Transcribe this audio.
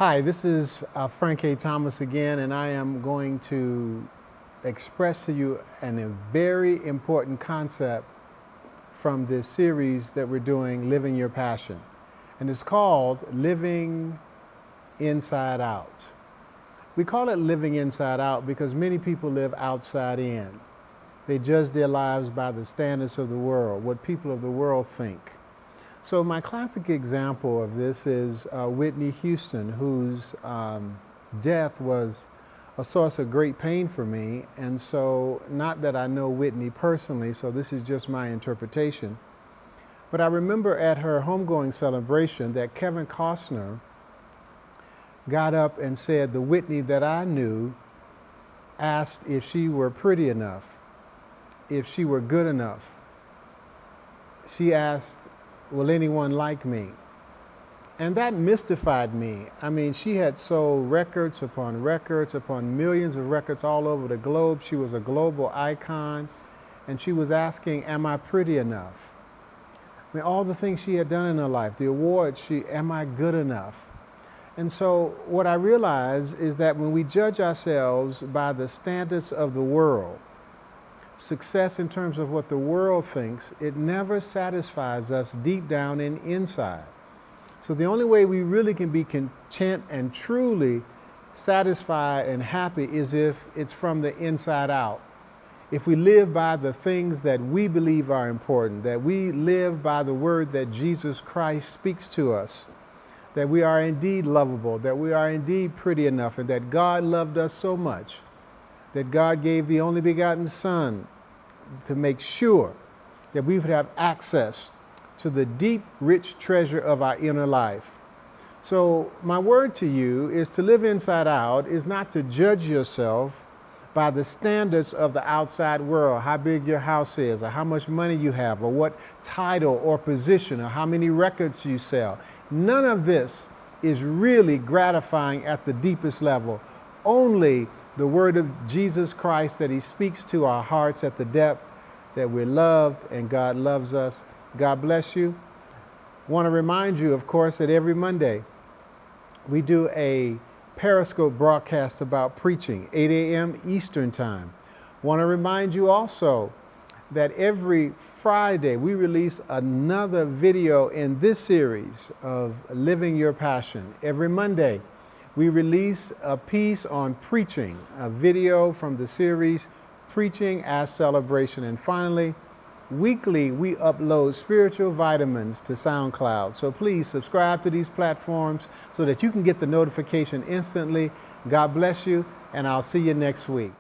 Hi, this is Frank A. Thomas again, and I am going to express to you a very important concept from this series that we're doing, Living Your Passion. And it's called Living Inside Out. We call it living inside out because many people live outside in. They judge their lives by the standards of the world, what people of the world think. So my classic example of this is Whitney Houston, whose death was a source of great pain for me. And so, not that I know Whitney personally, so this is just my interpretation. But I remember at her homegoing celebration that Kevin Costner got up and said the Whitney that I knew asked if she were pretty enough, if she were good enough. She asked, will anyone like me? And that mystified me. I mean, she had sold records upon millions of records all over the globe. She was a global icon, and she was asking, am I pretty enough? I mean, all the things she had done in her life, the awards, am I good enough? And so what I realized is that when we judge ourselves by the standards of the world, success in terms of what the world thinks, it never satisfies us deep down and inside. So the only way we really can be content and truly satisfied and happy is if it's from the inside out. If we live by the things that we believe are important, that we live by the word that Jesus Christ speaks to us, that we are indeed lovable, that we are indeed pretty enough, and that God loved us so much that God gave the only begotten Son to make sure that we would have access to the deep, rich treasure of our inner life. So my word to you is to live inside out is not to judge yourself by the standards of the outside world, how big your house is, or how much money you have, or what title or position, or how many records you sell. None of this is really gratifying at the deepest level. Only the word of Jesus Christ, that he speaks to our hearts at the depth, that we're loved and God loves us. God bless you. Want to remind you, of course, that every Monday we do a Periscope broadcast about preaching, 8 a.m. Eastern Time. Want to remind you also that every Friday we release another video in this series of Living Your Passion. Every Monday we release a piece on preaching, a video from the series Preaching as Celebration. And finally, weekly we upload spiritual vitamins to SoundCloud. So please subscribe to these platforms so that you can get the notification instantly. God bless you, and I'll see you next week.